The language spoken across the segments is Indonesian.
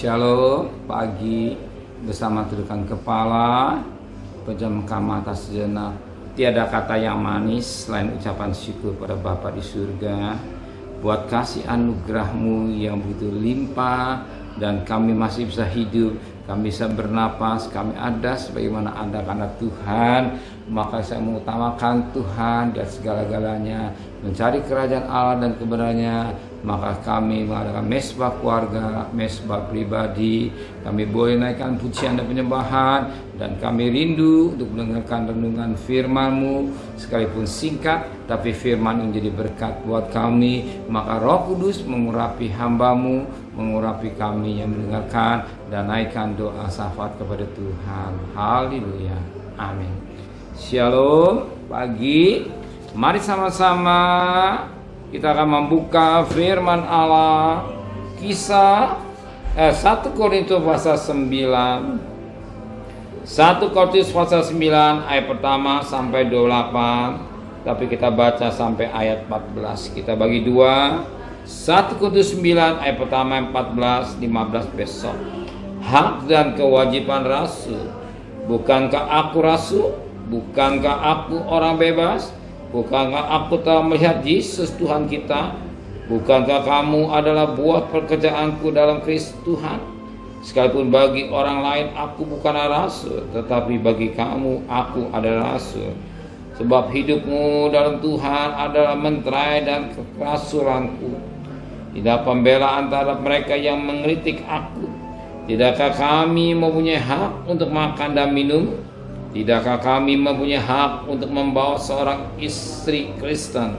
Shalom, pagi bersama tundukkan kepala, pejamkan mata sejenak. Tiada kata yang manis selain ucapan syukur pada Bapa di surga buat kasih anugerah-Mu yang begitu limpah, dan kami masih bisa hidup, kami bisa bernapas, kami ada sebagaimana ada karena Tuhan. Maka saya mengutamakan Tuhan dan segala-galanya, mencari kerajaan Allah dan kebenarannya. Maka kami mengadakan mesbah keluarga, mesbah pribadi, kami boleh naikkan pujian dan penyembahan, dan kami rindu untuk mendengarkan renungan firman-Mu, sekalipun singkat, tapi firman yang jadi berkat buat kami. Maka Roh Kudus mengurapi hamba-Mu, mengurapi kami yang mendengarkan, dan naikkan doa syafaat kepada Tuhan. Haleluya, amin. Shalom, pagi, mari sama-sama kita akan membuka firman Allah, kisah 1 Korintus pasal 9. 1 Korintus pasal 9 ayat pertama sampai 28. Tapi kita baca sampai ayat 14. Kita bagi dua. 1 Korintus 9 ayat pertama 14, 15 besok. Hak dan kewajiban rasul. Bukankah aku rasul? Bukankah aku orang bebas? Bukankah aku telah melihat Yesus Tuhan kita? Bukankah kamu adalah buah pekerjaanku dalam Kristus Tuhan? Sekalipun bagi orang lain aku bukanlah rasul, tetapi bagi kamu aku adalah rasul. Sebab hidupmu dalam Tuhan adalah meterai dan kerasulanku. Tidak pembelaan terhadap mereka yang mengkritik aku. Tidakkah kami mempunyai hak untuk makan dan minum? Tidakkah kami mempunyai hak untuk membawa seorang istri Kristen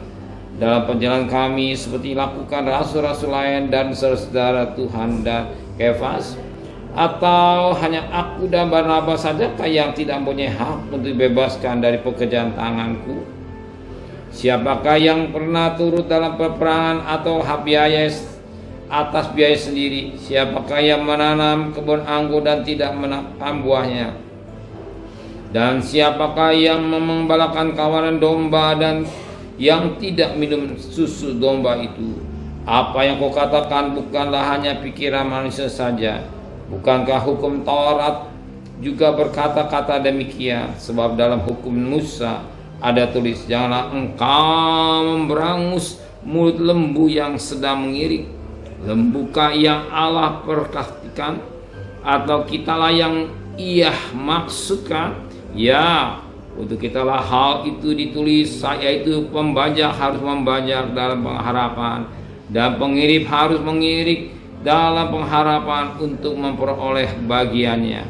dalam perjalanan kami seperti lakukan rasul-rasul lain dan saudara Tuhan dan Kefas? Atau hanya aku dan Barnabas sajakah yang tidak mempunyai hak untuk dibebaskan dari pekerjaan tanganku? Siapakah yang pernah turut dalam peperangan atau hak biaya atas biaya sendiri? Siapakah yang menanam kebun anggur dan tidak menanam buahnya? Dan siapakah yang mengembalakan kawanan domba dan yang tidak minum susu domba itu? Apa yang kau katakan bukanlah hanya pikiran manusia saja. Bukankah hukum Taurat juga berkata-kata demikian? Sebab dalam hukum Musa ada tulis, janganlah engkau memberangus mulut lembu yang sedang mengiring. Lembukah yang Allah perhatikan? Atau kitalah yang Ia maksudkan? Ya, untuk kitalah hal itu ditulis, yaitu pembajak harus membajak dalam pengharapan, dan pengirim harus mengirim dalam pengharapan untuk memperoleh bagiannya.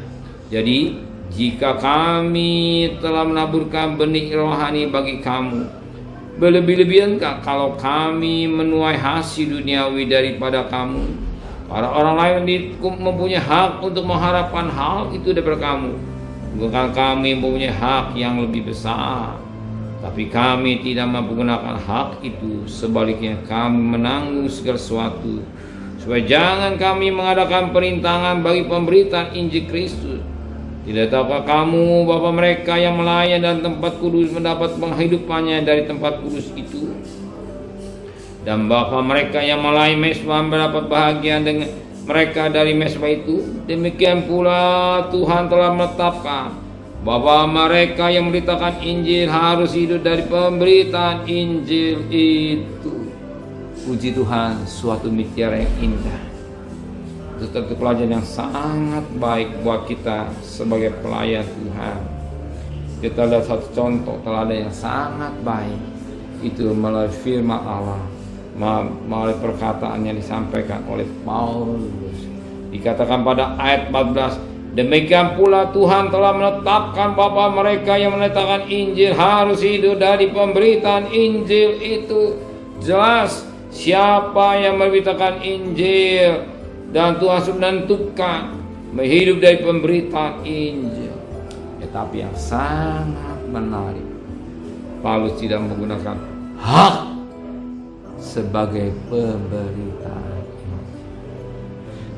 Jadi, jika kami telah menaburkan benih rohani bagi kamu, berlebih-lebihankah kalau kami menuai hasil duniawi daripada kamu? Para orang lain mempunyai hak untuk mengharapkan hal itu daripada kamu. Bukan kami mempunyai hak yang lebih besar, tapi kami tidak menggunakan hak itu. Sebaliknya kami menanggung segala sesuatu, supaya jangan kami mengadakan perintangan bagi pemberitaan Injil Kristus. Tidak tahukah kamu bahwa mereka yang melayani dan tempat kudus mendapat penghidupannya dari tempat kudus itu? Dan bahwa mereka yang melayani mesbah mendapat bahagia dengan mereka dari mesbah itu. Demikian pula Tuhan telah menetapkan bahwa mereka yang memberitakan Injil harus hidup dari pemberitaan Injil itu. Puji Tuhan, suatu mutiara yang indah. Itu satu pelajaran yang sangat baik buat kita sebagai pelayan Tuhan. Kita lihat satu contoh teladan yang sangat baik, itu melalui firman Allah, melalui perkataan yang disampaikan oleh Paulus. Dikatakan pada ayat 14, demikian pula Tuhan telah menetapkan bahwa mereka yang menetapkan Injil harus hidup dari pemberitaan Injil itu. Jelas siapa yang memberitakan Injil, dan Tuhan sudah menentukan hidup dari pemberitaan Injil. Tetapi yang sangat menarik, Paulus tidak menggunakan hak sebagai pemberita.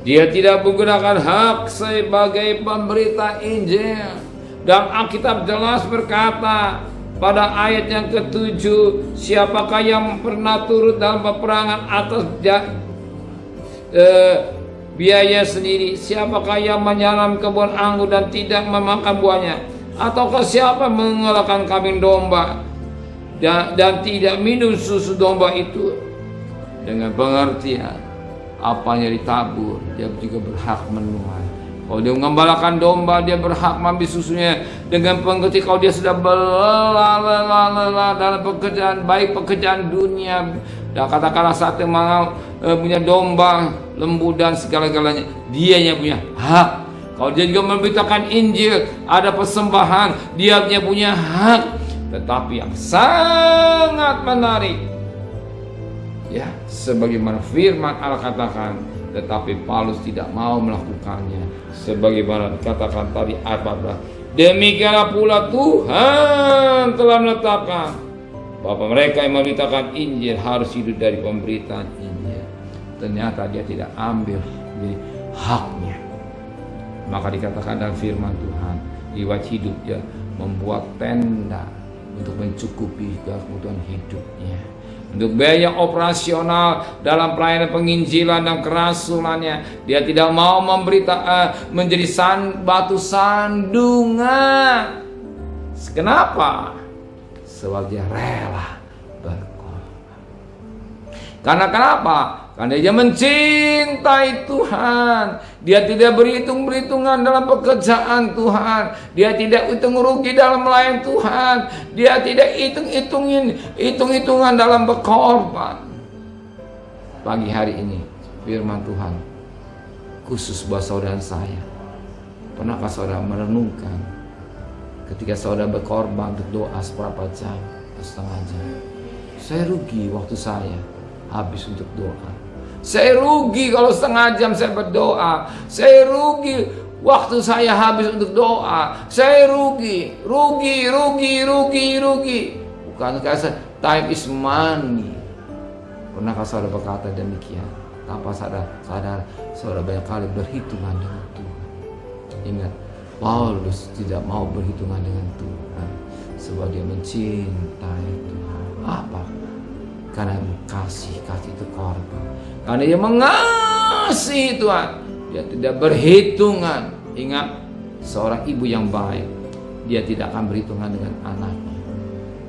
Dia tidak menggunakan hak sebagai pemberita Injil. Dan Alkitab jelas berkata pada ayat yang ke-7, siapakah yang pernah turut dalam peperangan atas biaya sendiri. Siapakah yang menanam kebun anggur dan tidak memakan buahnya? Ataukah siapa mengelakkan kambing domba dan tidak minum susu domba itu? Dengan pengertian apanya ditabur, dia juga berhak menuai. Kalau dia mengembalakan domba, dia berhak mengambil susunya. Dengan pengertian kalau dia sudah berlelah dalam pekerjaan, baik pekerjaan dunia, dan katakanlah satu mau punya domba, lembu dan segala-galanya, dia yang punya hak. Kalau dia juga memberitakan Injil, ada persembahan, dia punya hak. Tetapi yang sangat menarik, ya, sebagaimana firman Allah katakan, tetapi Paulus tidak mau melakukannya. Sebagaimana dikatakan tadi ayat 14, demikianlah pula Tuhan telah menetapkan bahwa mereka yang memberitakan Injil harus hidup dari pemberitaan Injil. Ternyata dia tidak ambil haknya. Maka dikatakan dalam firman Tuhan, lewat hidup dia membuat tenda untuk mencukupi kebutuhan hidupnya, untuk biaya operasional dalam pelayanan penginjilan dan kerasulannya. Dia tidak mau menjadi batu sandungan. Kenapa? Sebab dia rela berkorban. Karena kenapa? Karena dia mencintai Tuhan. Dia tidak berhitung-berhitungan dalam pekerjaan Tuhan. Dia tidak hitung rugi dalam melayani Tuhan. Dia tidak hitung-hitungan dalam berkorban. Pagi hari ini firman Tuhan khusus buat saudara saya. Pernahkah saudara merenungkan ketika saudara berkorban untuk doa seberapa jam, setengah jam? Saya rugi waktu saya habis untuk doa. Saya rugi kalau setengah jam saya berdoa. Saya rugi waktu saya habis untuk doa. Saya rugi. Bukankah time is money? Pernahkah saudara berkata demikian? Tanpa sadar saudara banyak kali berhitungan dengan Tuhan. Ingat, Paulus tidak mau berhitungan dengan Tuhan sebab dia mencintai Tuhan. Apa? Karena kasih itu korban. Karena dia mengasihi Tuhan, dia tidak berhitungan. Ingat, seorang ibu yang baik, dia tidak akan berhitungan dengan anaknya.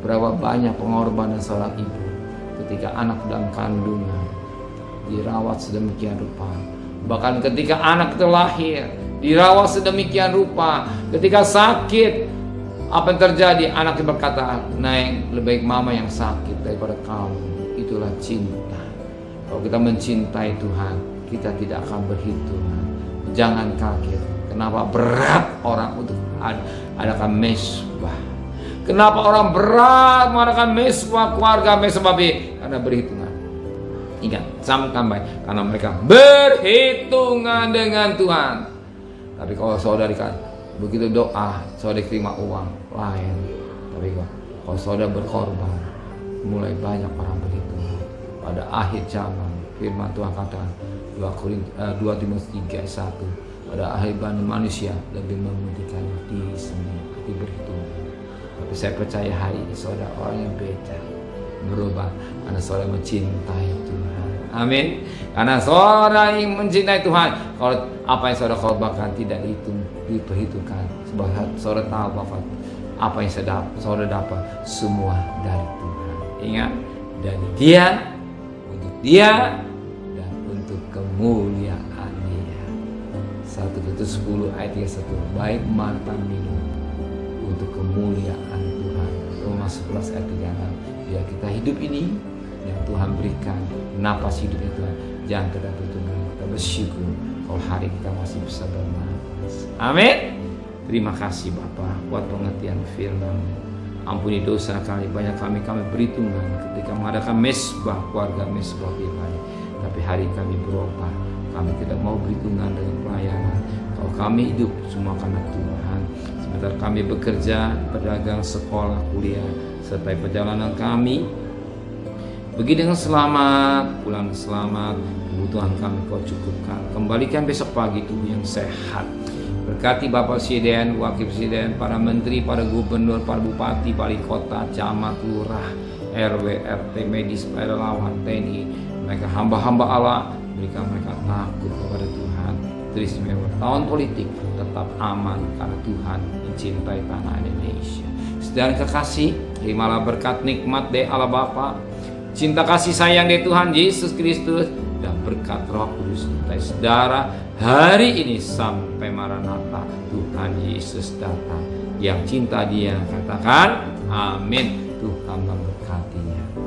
Berapa banyak pengorbanan seorang ibu ketika anak dalam kandungan dirawat sedemikian rupa. Bahkan ketika anak terlahir dirawat sedemikian rupa. Ketika sakit, apa yang terjadi? Anaknya berkata, "Neng, lebih baik mama yang sakit daripada kamu." Itulah cinta. Kalau kita mencintai Tuhan, kita tidak akan berhitungan. Jangan kaget. Kenapa berat orang untuk adakan mesbah? Kenapa orang berat mengadakan mesbah keluarga, mesbah B? Karena berhitungan. Ingat, camkan baik. Karena mereka berhitungan dengan Tuhan. Tapi kalau saudara begitu doa, saudara terima uang lain. Tapi kalau saudara berkorban, mulai banyak orang berhitungan. Pada akhir zaman, firman Tuhan katakan 2 Timotius 3:1, pada akhir zaman manusia lebih mementingkan diri sendiri, berhitungan. Tapi saya percaya hari ini saudara orang yang beda, berubah karena saudara mencintai Tuhan. Amin. Karena saudara yang mencintai Tuhan, kalau apa yang saudara korbankan tidak diperhitungkan. Sebab saudara tahu bahwa apa yang saudara dapat semua dari Tuhan. Ingat, dari Dia, untuk Dia, dan untuk kemuliaan Dia. 1 Korintus 10 ayat 31, baik makan minum untuk kemuliaan Tuhan. Roma 11 ayat 36, biar kita hidup ini yang Tuhan berikan, napas hidup itu, jangan kita bertunggu. Kita bersyukur kalau hari kita masih bisa bernapas. Amin. Terima kasih Bapa buat pengertian firman. Ampuni dosa kami, banyak kami berhitungan ketika mengadakan mesbah keluarga, mesbah firman. Tapi hari kami berubah, kami tidak mau berhitungan dengan pelayanan. Kalau kami hidup semua karena Tuhan. Sebentar kami bekerja, berdagang, sekolah, kuliah, serta perjalanan kami pergi dengan selamat, pulang selamat, kebutuhan kami Kau cukupkan. Kembalikan besok pagi tubuh yang sehat. Berkati Bapak Presiden, Wakil Presiden, para menteri, para gubernur, para bupati, wali kota, camat, lurah, RW, RT, medis, relawan, TNI. Mereka hamba-hamba Allah, berikan mereka takut kepada Tuhan. teristimewa tahun politik tetap aman karena Tuhan mencintai tanah Indonesia. Saudara kekasih, terimalah berkat nikmat dari Allah Bapa, cinta kasih sayang dari Tuhan Yesus Kristus, dan berkat Roh Kudus dari saudara hari ini sampai Maranatha Tuhan Yesus datang. Yang cinta Dia katakan amin. Tuhan memberkatinya.